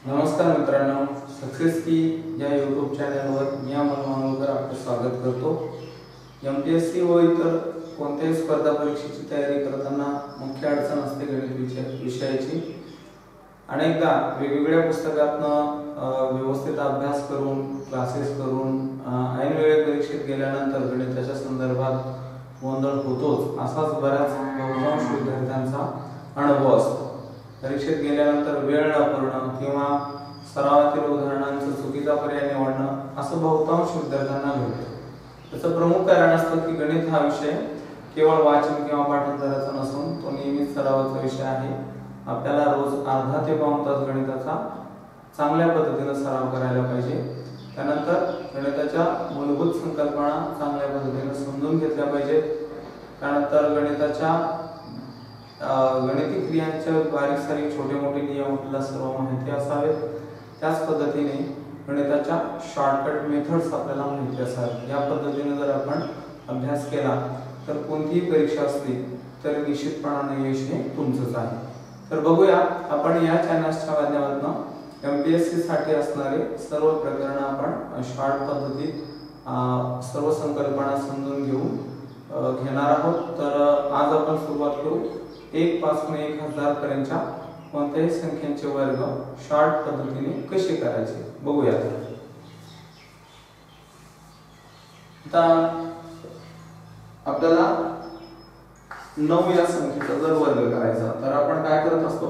नमस्कार मित्रांनो, सक्सेस की या यूट्यूब चॅनलवर मी अमोल मानवकर आपले स्वागत करतो। एमपीएससी व इतर कोणत्याही स्पर्धा परीक्षेची तयारी करताना मुख्य अडचण असते गणित विषयाची। अनेकदा वेगवेगळ्या पुस्तकातून व्यवस्थित अभ्यास करून क्लासेस करून ऐन वेळेत परीक्षेत गेल्यानंतर गणिताच्या संदर्भात गोंधळ होतोच, असाच बऱ्याच बहुतांश विद्यार्थ्यांचा अनुभव असतो। परीक्षेत गेल्यानंतर वेळ न पुरणं किंवा सरावातील उदाहरणांचा चुकीचा पर्याय निवडणं असं बहुतांश विद्यार्थ्यांना घडतं। त्याचं प्रमुख कारण असतं की गणित हा विषय केवळ वाचन किंवा पाठांतराचा नसून तो नियमित सरावाचा विषय आहे। आपल्याला रोज अर्धा ते पाऊण तास गणिताचा चांगल्या पद्धतीने सराव करायला पाहिजे। त्यानंतर गणिताच्या मूलभूत संकल्पना चांगल्या पद्धतीने समजून घेतल्या पाहिजेत। त्यानंतर गणिती क्रियांचे बारीक सारीक छोटे मोठे नियम आपल्याला सर्व माहिती असावेत। त्याच पद्धतीने गणिताच्या शॉर्टकट मेथड्स आपल्याला माहिती असावेत। या पद्धतीने जर आपण अभ्यास केला तर कोणतीही परीक्षा असली तर निश्चितपणाने यश हे तुमचंच आहे। तर बघूया आपण या चॅनलच्या माध्यमातून एमपीएससी साठी असणारे सर्व प्रकरण आपण शॉर्ट पद्धतीत सर्व संकल्पना समजून घेणार आहोत। तर आज आपण सुरुवात करू 1 पासून 1000 पर्यंतच्या कोणत्याही संख्यांचे वर्ग शॉर्ट पद्धतीने कसे करायचे बघूया। आता आपल्याला 9 या संख्येचा जर वर्ग करायचा तर आपण काय करत असतो,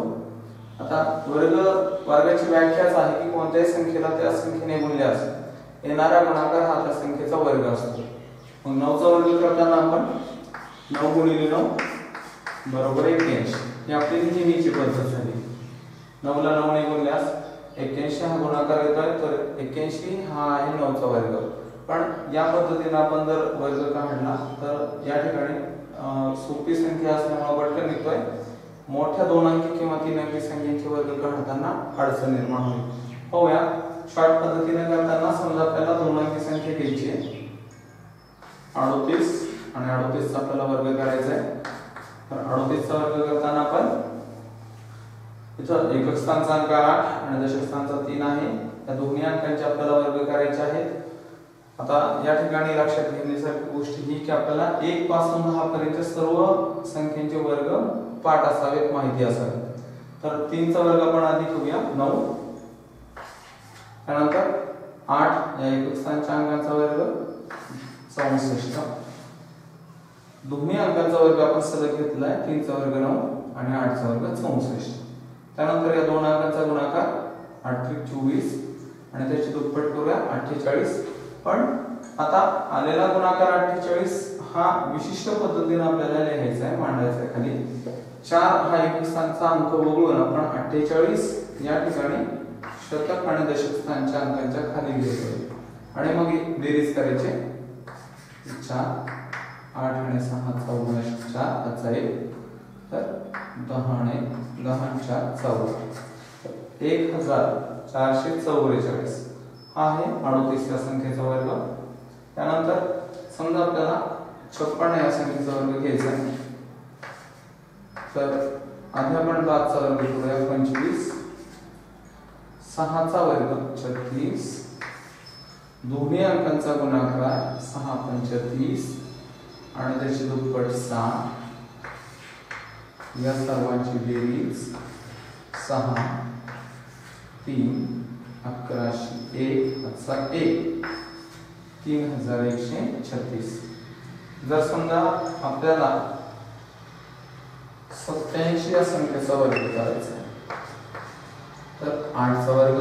आता वर्गाची व्याख्याच आहे की कोणत्याही संख्येला त्या संख्येने गुणले असते येणारा गुणाकार हा त्या संख्येचा वर्ग असतो। मग 9 चा वर्ग करताना आपण 9 गुणिले 9 बरोबर 81 ही आपली नेहमीची पद्धत झाली। 9 ला 9 ने गुणल्यास 81 हा गुणाकार येतोय, तर 81 हा आहे 9 चा वर्ग। पण या पद्धतीने आपण जर वर्ग काढला तर या ठिकाणी सोपी संख्या असल्यामुळे पटकन निघतोय। मोठ्या 2 अंकी किंवा 3 अंकी संख्येचे वर्ग काढताना अडचण निर्माण होईल। पाहूया शॉर्ट पद्धतीने करताना समजा आपल्याला 2 अंकी संख्या घ्यायची आहे 38 आणि 38 चा आपल्याला वर्ग करायचा आहे। तर 38 चा वर्ग करताना आपण इथं एकक स्थानचा अंक 8 आणि दशक स्थानचा 3 आहे, त्या दोन्ही अंकांचे आपल्याला वर्ग करायचे आहेत। आता या ठिकाणी लक्षात घेण्यासारखी गोष्ट ही की आपल्याला 1 पासून 10 पर्यंत सर्व संख्यांचे वर्ग पाठ असावेत, माहिती असावी। तर 3 चा वर्ग आपण आधी घेऊया 9, त्यानंतर 8 या एकक स्थानच्या अंकांचा वर्ग 64, दोन्ही अंकांचा वर्ग आपण सलग घेतलाय 3 चा वर्ग 9 आणि 8 चा वर्ग 64। त्यानंतर या दोन अंकांचा गुणाकार 8 त्रिक 24 आणि त्याची दुप्पट करूया 48। पण आता आलेला गुणाकार 48 हा विशिष्ट पद्धतीने आपल्याला लिहायचा आहे, मांडायचा आहे खाली। 4 हा एकक स्थानचा अंक वगळून आपण 48 या ठिकाणी शतक आणि दशक स्थानच्या अंकांच्या खाली लिहायचे आणि मग बेरीज करायची। 4 8 आणि 6 चा 4 हाचा 1, तर 10 आणि 10 4 14, 1444 हा आहे 38 या संख्येचा वर्ग। त्यानंतर समजा आपल्याला 56 या संख्येचा वर्ग घ्यायचा आहे, तर आधी आपण 5 चा वर्ग करूया 25, 6 चा वर्ग 36, दोन्ही अंकांचा गुणाकार 6 35 आणि त्याची दुप्पट 6, या सर्वांची बेरीज 6 3 1101 हाचा 1 3136। जर समजा आपल्याला 87 या संख्येचा वर्ग करायचा आहे तर 8 चा वर्ग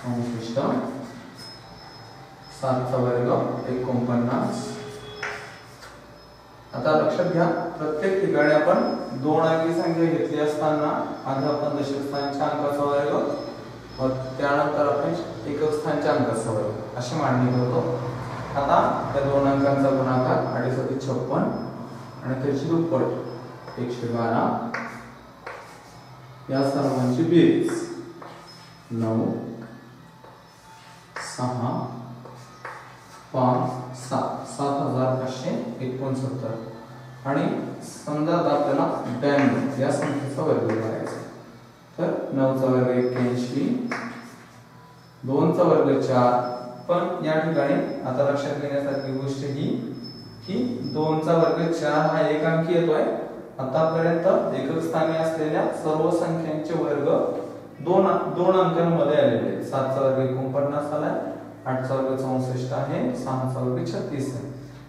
64, 7 चा वर्ग 49। आता लक्षात घ्या प्रत्येक ठिकाणी आपण 2 अंकी संख्या घेतली असताना आधी आपण दशक स्थानच्या अंकाचा वर्ग व त्यानंतर आपण एकक स्थानच्या अंकाचा वर्ग अशी मांडणी करतो। आता त्या 2 अंकांचा गुणाकार 8 56 आणि त्याची दुप्पट 112, या सर्वांची बेरीज 9 6 5 7 7569 आणि समजा आपल्याला 92 या संख्येचा वर्ग करायचा, तर 9 चा वर्ग 81 2 चा वर्ग 4, पण या ठिकाणी आता लक्षात घेण्यासारखी गोष्ट ही की 2 चा वर्ग 4 हा एक अंकी येतोय। आतापर्यंत एकक स्थानी असलेल्या सर्व संख्यांचे वर्ग दोन अंकांमध्ये आलेले आहेत। 7 चा वर्ग 49 आलाय, 8 चा वर्ग 64 आहे, 6 चा वर्ग 36 आहे।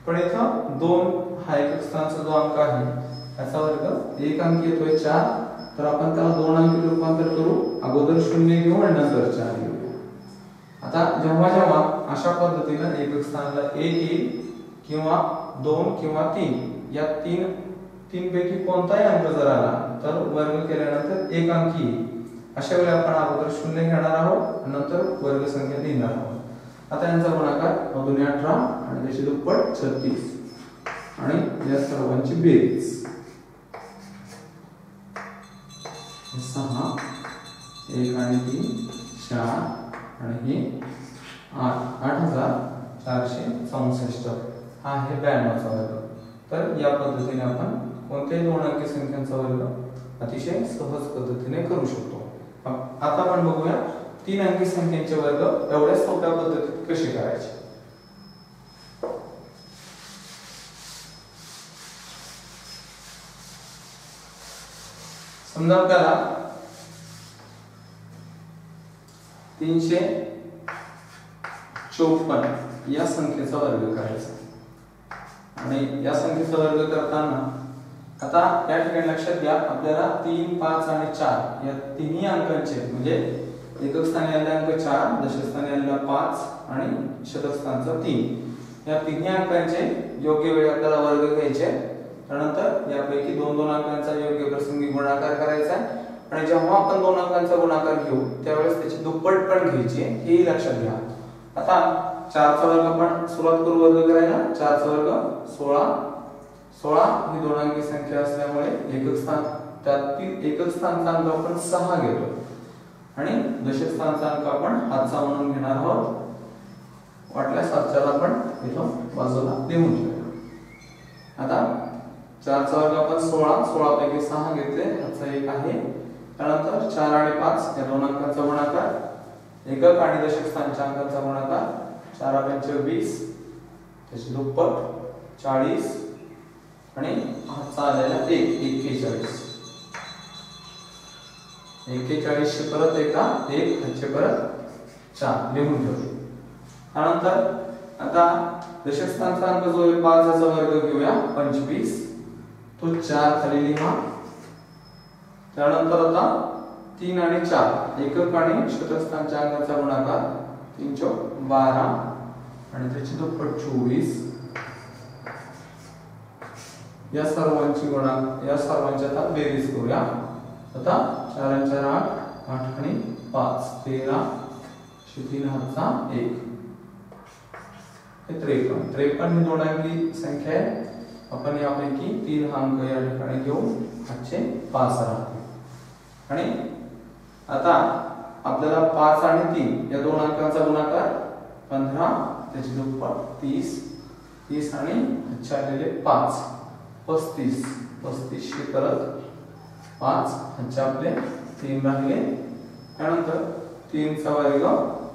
पण इथं 2 हा एकक स्थानाचा जो अंक आहे त्याचा वर्ग एक अंकी येतोय 4, तर आपण त्याला 2 अंकी रूपांतर करू। अगोदर 0 घेऊ आणि नंतर 4 घेऊ। आता जेव्हा जेव्हा अशा पद्धतीने एकक स्थानाला 1 येईल किंवा 2 किंवा 3 या तीन पैकी कोणताही अंक जर आला तर वर्ग केल्यानंतर एक अंकी येईल। अशा वेळी आपण अगोदर 0 घेणार आहोत आणि नंतर वर्ग संख्या लिहिणार आहोत। आता यांचा गुणाकार 18 आणि त्याची दुप्पट 36 आणि या सर्वांची बेरीज 6 1 आणि 3 4 आणि हे 8464 हा आहे 92 चा वर्ग। तर या पद्धतीने आपण कोणत्याही दोन अंकी संख्यांचा वर्ग अतिशय सहज पद्धतीने करू शकतो। आता आपण बघूया 3 अंकी संख्यांचे वर्ग एवढ्या सोप्या पद्धतीत कसे करायचे। समजा आपल्याला 354 या संख्येचा वर्ग करायचा आणि या संख्येचा वर्ग करताना आता या ठिकाणी लक्षात घ्या, आपल्याला 3, 5 आणि 4 या तिन्ही अंकांचे म्हणजे एकक स्थानी आलेला अंक 4, दशक स्थानी आलेला 5 आणि शतक स्थानचा 3 या तिन्ही अंकांचे योग्य वेळी आपल्याला वर्ग घ्यायचे। त्यानंतर यापैकी 2 अंकांचा योग्य प्रसंगी गुणाकार करायचा आणि जेव्हा आपण 2 अंकांचा गुणाकार घेऊ त्यावेळेस त्याची दुप्पट पण घ्यायची हे लक्षात घ्या। आता 4 चा वर्ग आपण सुरुवात करू वर्ग करायला। 4 चा वर्ग 16 ही 2 अंकी संख्या असल्यामुळे एकक स्थान त्यातील एकक स्थानचा अंक आपण 6 घेतो आणि दशक स्थानचा अंक आपण हातचा म्हणून घेणार आहोत। वाटल्यास हातच्याला आपण इथं बाजूला लिहून ठेवूया। आता 4 चा वर्ग आपण 16 पैकी 6 घेतले, हातचा 1 आहे। त्यानंतर 4 आणि 5 या 2 अंकांचा गुणाकार, एकक आणि दशक स्थानच्या अंकांचा गुणाकार 4 पंचे 20 त्याची दुप्पट 40 आणि हातचा आलेला 41 चे परत 1 हातचे परत 4 लिहून ठेवले। त्यानंतर आता दशक स्थानचा अंक जो आहे 5 याचा वर्ग घेऊया 25, तो 4 खाली लिहा। त्यानंतर आता 3 आणि 4 एकक आणि शतक स्थानच्या अंकाचा गुणाकार 3 चौक 12 आणि त्याची दुप्पट 24 या सर्वांची आता बेरीज करूया। आता 4 आणि 4 8 आणि 5 13 3 हातचा 1 हे 53 ही 2 अंकी संख्या आहे। आपण यापैकी 3 अंक या ठिकाणी घेऊ, हातचे 5 राहतील आणि आता आपल्याला 5 आणि 3 या 2 अंकांचा गुणाकार 15 त्याची दुप्पट 30 आणि हातचे आलेले 5 35 परत 5 हातचे आपले 3 राहिले। त्यानंतर 3 चा वर्ग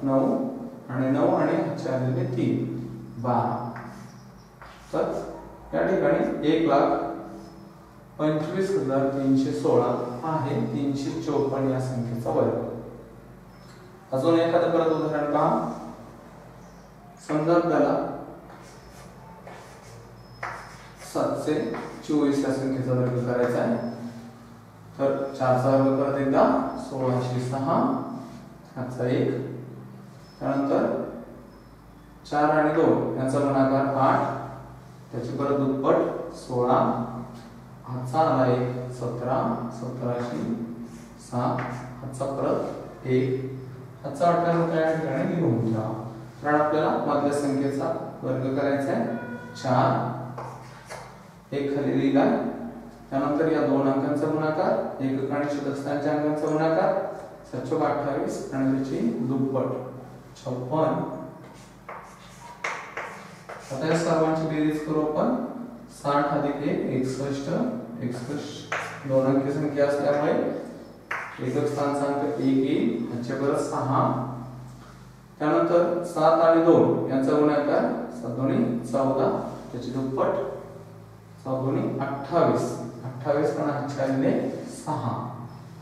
9 आणि हातचे आलेले 3 12। तर या ठिकाणी 1,25,316 आहे 354 या संख्येचा वर्ग। अजून एखादं परत उदाहरण पहा। समजा आपल्याला 724 या संख्येचा वर्ग करायचा आहे, तर 4 चा वर्ग परत एकदा 1606 हातचा 1, त्यानंतर 4 आणि 2 यांचा गुणाकार 8 त्याची परत दुप्पट 16 हातचा आला 1 17 7 हातचा परत 1 हातचा 18 या ठिकाणी लिहून ठेवा, कारण आपल्याला मधल्या संख्येचा वर्ग करायचा आहे। 4 1 खाली लिहिला, त्यानंतर या 2 अंकांचा गुणाकार एकक आणि शतक स्थानच्या अंकांचा गुणाकार 7 28 आणि त्याची दुप्पट 56। आता या सर्वांची बेरीज करू आपण। 60 अधिक 1 61 2 अंकी संख्या असल्यामुळे एकक स्थानचा अंक 1 येईल, हातचे परत 6 त्यानंतर 7 आणि 2 यांचा गुणाकार 7 दोन्ही 14 त्याची दुप्पट 7 दोन्ही 28 28 पण हातच्या 6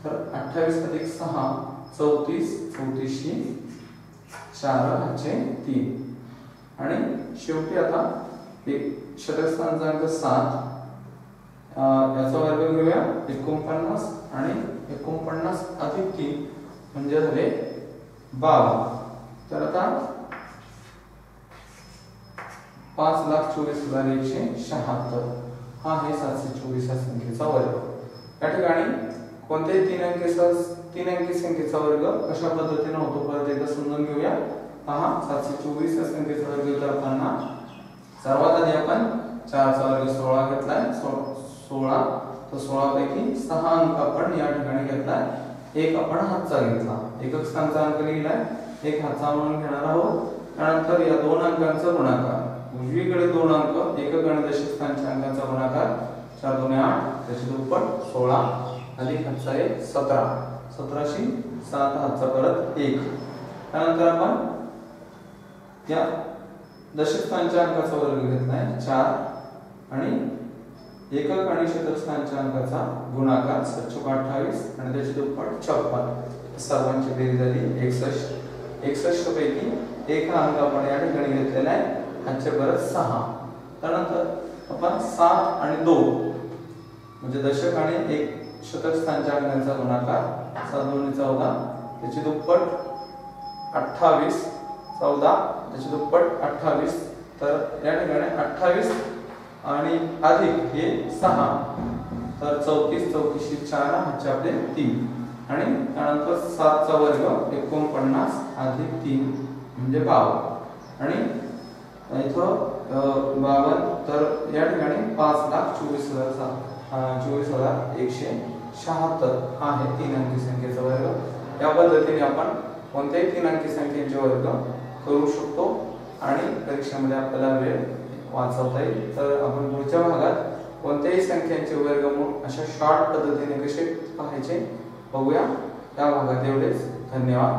तर 28 अधिक 6 34 34शी 4 हातचे 3 आणि शेवटी आता एक शतक स्थानाचा अंक 7 याचा वर्ग घेऊया 49 आणि 49 अधिक 3 म्हणजे झाले 52 तर आता 5,24,176 हा आहे 724 या संख्येचा वर्ग। या ठिकाणी कोणत्याही तीन अंकी संख्येचा वर्ग कशा पद्धतीने होतो परत एकदा समजून घेऊया। पहा 724 या संख्येचा वर्ग करताना सर्वात आधी आपण 4 चा वर्ग 16 घेतलाय 16 तर 16 पैकी 6 अंक आपण या ठिकाणी घेतलाय एक आपण हातचा घेतला एकक स्थानचा अंक लिहिलाय एक हातचा म्हणून घेणार आहोत। त्यानंतर या दोन अंकांचा गुणाकार उजवीकडे दोन अंक एकक आणि दशक स्थानच्या अंकांचा गुणाकार 4 2 8 त्याची दुप्पट 16 अधिक हातचा 17 17शी 7 हातचा परत 1 त्यानंतर आपण या दशक स्थानच्या अंकाचा वर्ग घेतलाय 4 आणि एकक आणि शतक स्थानच्या अंकाचा गुणाकार 728 आणि त्याची दुप्पट 56 सर्वांची बेरीज झाली 61 61 पैकी एक हा अंक आपण या ठिकाणी घेतलेला आहे हातचे परत 6 त्यानंतर आपण 7 आणि 2 म्हणजे दशक आणि एक शतक स्थानच्या अंकांचा गुणाकार 7 2 14 त्याची दुप्पट 28 14 त्याची दुप्पट 28 तर या ठिकाणी 28 आणि अधिक हे 6 तर 34 34शी 4 हातचे आपले 3 आणि त्यानंतर 7 चा वर्ग 49 अधिक 3 म्हणजे 52 आणि इथं 52 तर या ठिकाणी 5,24,176 हा आहे 3 अंकी संख्येचा वर्ग। या पद्धतीने आपण कोणत्याही 3 अंकी संख्येचे वर्ग करू शकतो आणि परीक्षेमध्ये आपल्याला वेळ वाचवता येईल। तर आपण पुढच्या भागात कोणत्याही संख्यांचे वर्गमूळ अशा शॉर्ट पद्धतीने कसे पाहायचे बघूया। या भागात एवढेच, धन्यवाद।